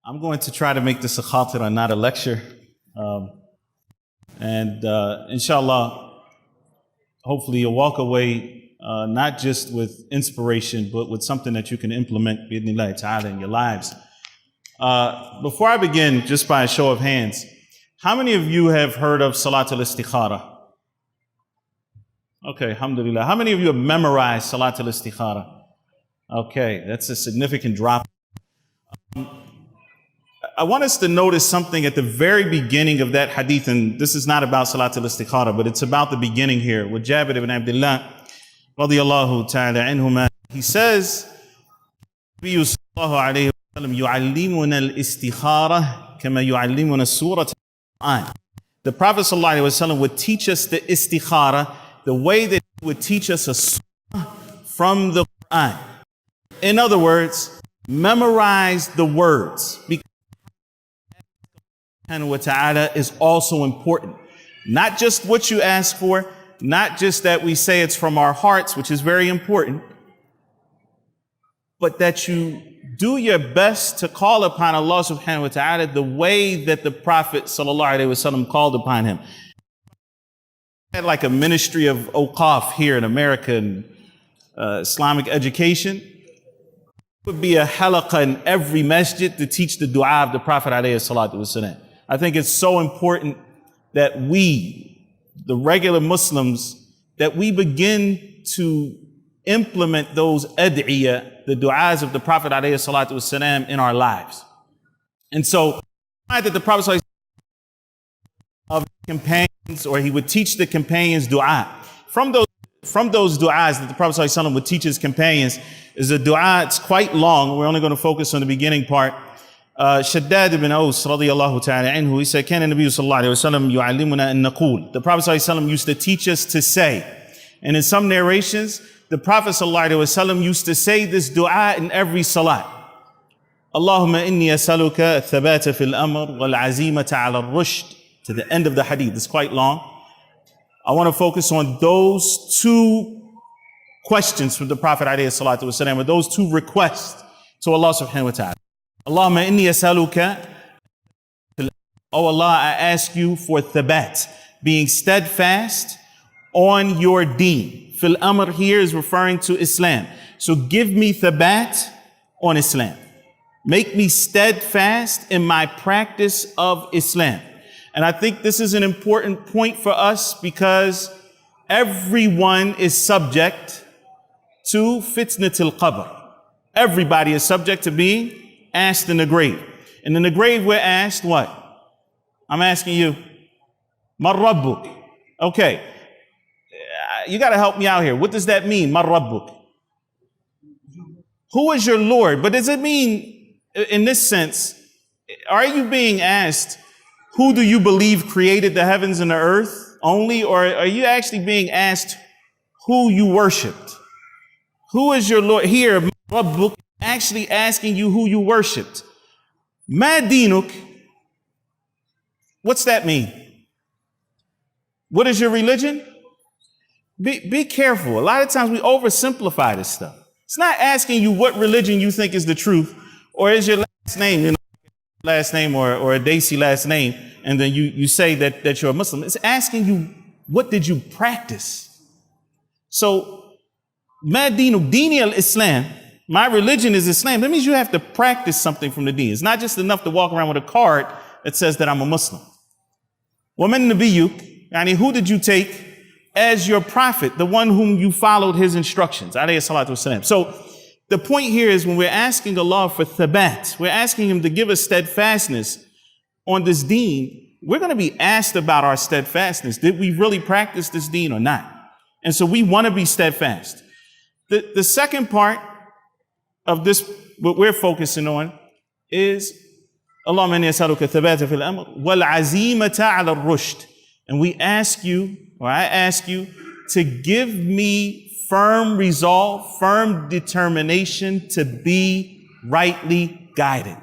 I'm going to try to make this a khatira, not a lecture. Inshallah, hopefully you'll walk away not just with inspiration, but with something that you can implement bi'idhnillahi ta'ala in your lives. Before I begin, just by a show of hands, how many of you have heard of salaatul istikhaarah? Okay, alhamdulillah. How many of you have memorized salaatul istikhaarah? Okay, that's a significant drop. I want us to notice something at the very beginning of that hadith, and this is not about salatul istikhaarah, but it's about the beginning here with Jabir ibn Abdullah radiyallahu ta'ala anhuma. He says, Nabi sallallahu alayhi wa sallam, yu'allimuna al-istikhaarah kama yu'allimuna surah al-Qur'an. The Prophet sallallahu alayhi wa sallam would teach us the istikhaarah the way that he would teach us a surah from the Qur'an. In other words, memorize the words, because Allah subhanahu wa ta'ala is also important. Not just what you ask for, not just that we say it's from our hearts, which is very important, but that you do your best to call upon Allah subhanahu wa ta'ala the way that the Prophet sallallahu alaihi wasallam called upon him. We had like a ministry of awqaf here in America and Islamic education. Would be a halaqah in every masjid to teach the dua of the Prophet alayhi salatu wasalam. I think it's so important that we, the regular Muslims, that we begin to implement those ad'iyah, the du'as of the Prophet alayhi salatu wasalam in our lives. And so, that the Prophet of companions, or he would teach the companions dua. From those du'as that the Prophet ﷺ would teach his companions is a dua. It's quite long. We're only going to focus on the beginning part. Shaddad ibn Aus radiyallahu ta'ala anhu, he said, Kana Nabi sallallahu alayhi wa sallam yu'allimuna an naqul. The Prophet ﷺ used to teach us to say. And in some narrations, the Prophet sallallahu alayhi wa sallam used to say this dua in every salat. Allahumma inni asaluka thabata fil amr wal azimata ala rushd. To the end of the hadith. It's quite long. I want to focus on those two questions from the Prophet ﷺ, or those two requests to Allah subhanahu wa ta'ala. Allahumma inni asaluka. Oh Allah, I ask you for thabat, being steadfast on your deen. Fil amr here is referring to Islam. So give me thabat on Islam. Make me steadfast in my practice of Islam. And I think this is an important point for us because everyone is subject to fitnatul qabr. Everybody is subject to being asked in the grave. And in the grave we're asked what? I'm asking you. Ma rabbuk. Okay. You got to help me out here. What does that mean? Ma rabbuk. Who is your Lord? But does it mean, in this sense, are you being asked, who do you believe created the heavens and the earth only? Or are you actually being asked who you worshiped? Who is your Lord? Here, Rabbuk actually asking you who you worshiped. Madinuk. What's that mean? What is your religion? Be careful. A lot of times we oversimplify this stuff. It's not asking you what religion you think is the truth, or is your last name, last name or a Daisy last name, and then you say that you're a Muslim. It's asking you, what did you practice? So, ma dini al-Islam, my religion is Islam. That means you have to practice something from the deen. It's not just enough to walk around with a card that says that I'm a Muslim. وَمَن نَبِيُّكَ, yani who did you take as your prophet, the one whom you followed his instructions, alayhi salatu wasalam. So, the point here is when we're asking Allah for thabat, we're asking him to give us steadfastness on this deen, we're going to be asked about our steadfastness. Did we really practice this deen or not? And so we want to be steadfast. The second part of this, what we're focusing on, is Allahumma inni as'aluka thabata fil amr wal azimata ala rushd. And we ask you, or I ask you, to give me firm resolve, firm determination to be rightly guided.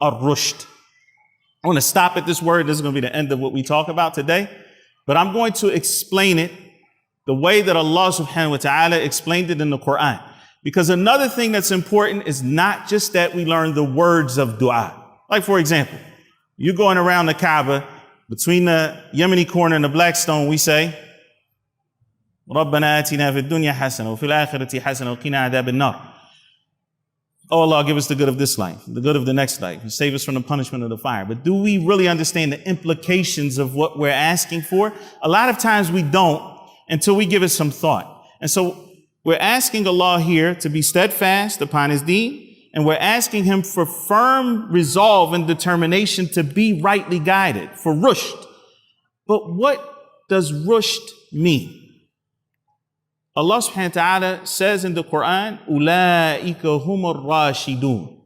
Ar-rushd. I want to stop at this word. This is going to be the end of what we talk about today. But I'm going to explain it the way that Allah subhanahu wa ta'ala explained it in the Quran. Because another thing that's important is not just that we learn the words of dua. Like, for example, you're going around the Kaaba, between the Yemeni corner and the black stone, we say, رَبَّنَا آتِنَا فِي الدُّنْيَا حَسَنَةً وَفِي الْآخِرَةِ حَسَنَةً وَقِنَا عَذَابَ النَّارِ. Oh Allah, give us the good of this life, the good of the next life, and save us from the punishment of the fire. But do we really understand the implications of what we're asking for? A lot of times we don't until we give it some thought. And so we're asking Allah here to be steadfast upon His deen, and we're asking Him for firm resolve and determination to be rightly guided, for rushd. But what does rushd mean? Allah subhanahu wa ta'ala says in the Quran, أُولَٰئِكَ هُمُ الرَّاشِدُونَ.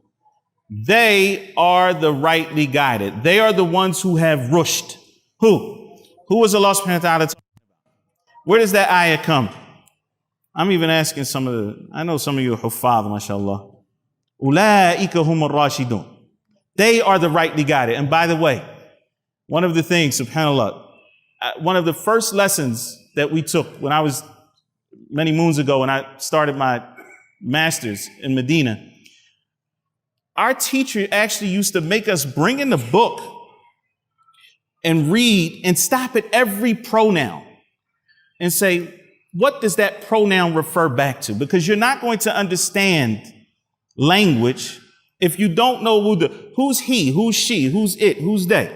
They are the rightly guided. They are the ones who have rushd. Who? Who is Allah subhanahu wa ta'ala talking about? Where does that ayah come? I'm even asking I know some of you are huffaz, mashallah. أُولَٰئِكَ هُمُ الرَّاشِدُونَ. They are the rightly guided. And by the way, one of the things, subhanAllah, one of the first lessons that we took when I was many moons ago when I started my master's in Medina, our teacher actually used to make us bring in the book and read and stop at every pronoun and say, what does that pronoun refer back to? Because you're not going to understand language if you don't know who's he, who's she, who's it, who's they.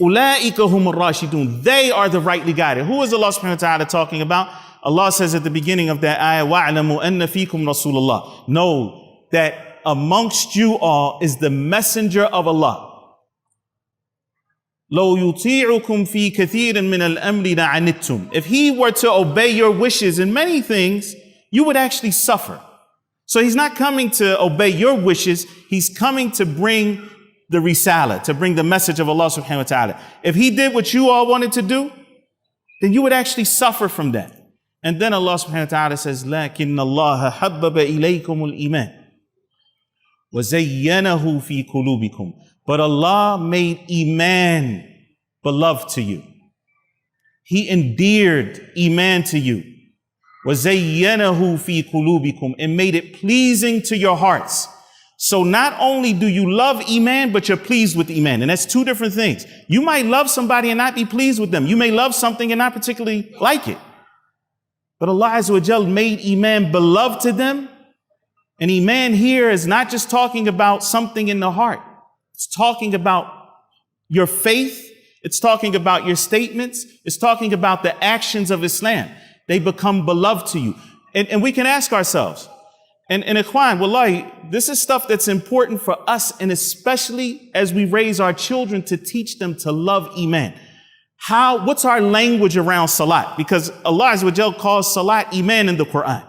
أُولَٰئِكَ هُمُ الرَّاشِدُونَ. They are the rightly guided. Who is Allah subhanahu wa ta'ala talking about? Allah says at the beginning of that ayah, وَاعْلَمُوا أَنَّ فِيكُمْ رَسُولَ اللَّهِ. Know that amongst you all is the messenger of Allah. لَوْ يُطِيعُكُمْ فِي كَثِيرٍ مِّنَ الْأَمْرِ لَعَنِتُّمْ. If He were to obey your wishes in many things, you would actually suffer. So He's not coming to obey your wishes. He's coming to bring the risalah, to bring the message of Allah subhanahu wa ta'ala. If He did what you all wanted to do, then you would actually suffer from that. And then Allah subhanahu wa ta'ala says, لَكِنَّ اللَّهَ حَبَّبَ إِلَيْكُمُ الْإِيمَانِ وَزَيَّنَهُ فِي قُلُوبِكُمْ. But Allah made Iman beloved to you. He endeared Iman to you. وَزَيَّنَهُ فِي قُلُوبِكُمْ. And made it pleasing to your hearts. So not only do you love Iman, but you're pleased with Iman. And that's two different things. You might love somebody and not be pleased with them. You may love something and not particularly like it. But Allah Azza wa Jal made Iman beloved to them. And Iman here is not just talking about something in the heart. It's talking about your faith. It's talking about your statements. It's talking about the actions of Islam. They become beloved to you. And we can ask ourselves, and Ikhwan, wallahi, this is stuff that's important for us, and especially as we raise our children to teach them to love Iman. What's our language around salat? Because Allah Azza wa Jal calls salat Iman in the Quran.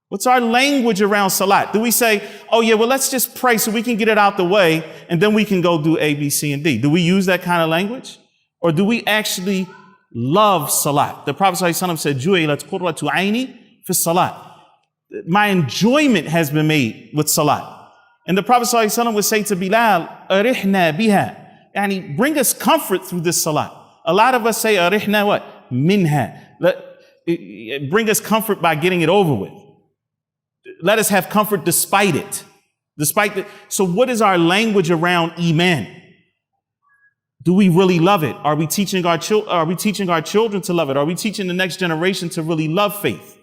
What's our language around salat? Do we say, oh yeah, well, let's just pray so we can get it out the way and then we can go do A, B, C, and D? Do we use that kind of language? Or do we actually love salat? The Prophet ﷺ said, جُعِلَتْ قُرَّةُ عَيْنِي فِي الصَّلَاةِ. My enjoyment has been made with salat. And the Prophet ﷺ would say to Bilal, أَرِحْنَا بِهَا. Yani, bring us comfort through this salat. A lot of us say, arihna what? Minha. Bring us comfort by getting it over with. Let us have comfort despite it. So what is our language around Iman? Do we really love it? Are we teaching our children to love it? Are we teaching the next generation to really love faith?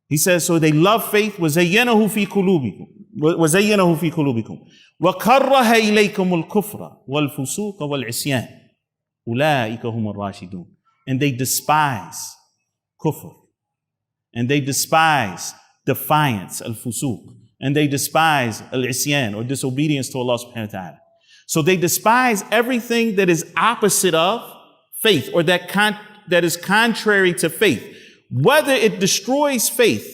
He says, so they love faith. وَزَيَّنَهُ فِي قُلُوبِكُمْ وَكَرَّهَ إِلَيْكُمُ الْكُفْرَ وَالْفُسُوقَ وَالْعِصْيَانَ. أُولَٰئِكَ هُمُ الرَّاشِدُونَ. And they despise kufr. And they despise defiance, al-fusuq. And they despise al-isyan, or disobedience to Allah subhanahu wa ta'ala. So they despise everything that is opposite of faith, or that is contrary to faith. Whether it destroys faith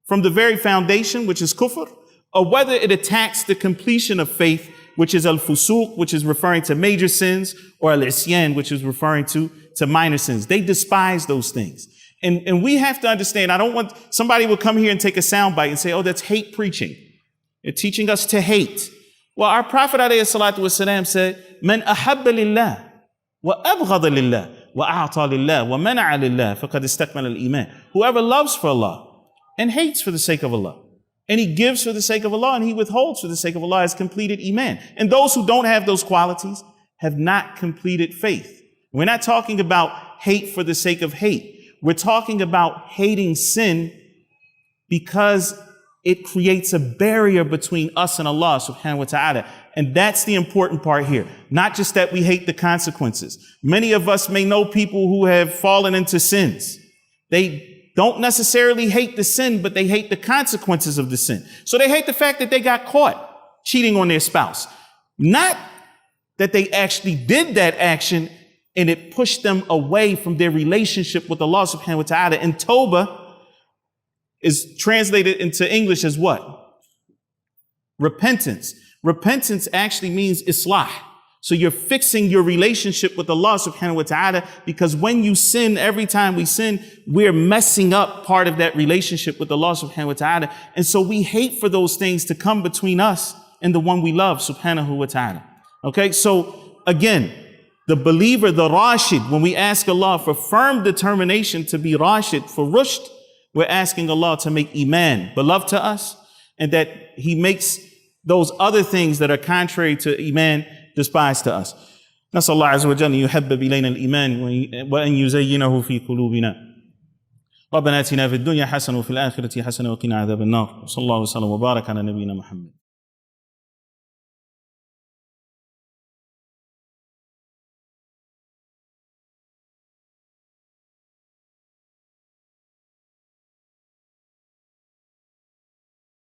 from the very foundation, which is kufr, or whether it attacks the completion of faith, which is al-fusuq, which is referring to major sins, or al-isyan, which is referring to minor sins. They despise those things. And we have to understand, I don't want somebody will come here and take a soundbite and say, oh, that's hate preaching. They're teaching us to hate. Well, our Prophet ﷺ said, Man ahabba lillah, wa abghada lillah, wa a'ta lillah, wa mana'a lillah, faqad istakmala al-iman. Whoever loves for Allah and hates for the sake of Allah And he gives for the sake of Allah and he withholds for the sake of Allah has completed iman. And those who don't have those qualities have not completed faith. We're not talking about hate for the sake of hate. We're talking about hating sin because it creates a barrier between us and Allah subhanahu wa ta'ala. And that's the important part here. Not just that we hate the consequences. Many of us may know people who have fallen into sins. They don't necessarily hate the sin, but they hate the consequences of the sin. So they hate the fact that they got caught cheating on their spouse. Not that they actually did that action and it pushed them away from their relationship with Allah subhanahu wa ta'ala. And Tawbah is translated into English as what? Repentance. Repentance actually means islah. So you're fixing your relationship with Allah subhanahu wa ta'ala, because when you sin, every time we sin, we're messing up part of that relationship with Allah subhanahu wa ta'ala. And so we hate for those things to come between us and the one we love subhanahu wa ta'ala. Okay, so again, the believer, the rasheed, when we ask Allah for firm determination to be rasheed, for rushd, we're asking Allah to make iman beloved to us, and that he makes those other things that are contrary to iman despised to us. نسأل الله عز وجل أن يحبب إلينا الإيمان وأن يزينه في قلوبنا. ربنا آتنا في الدنيا حسنة وفي الآخرة حسنة وقنا عذاب النار. صلى الله وسلم وبارك على نبينا محمد.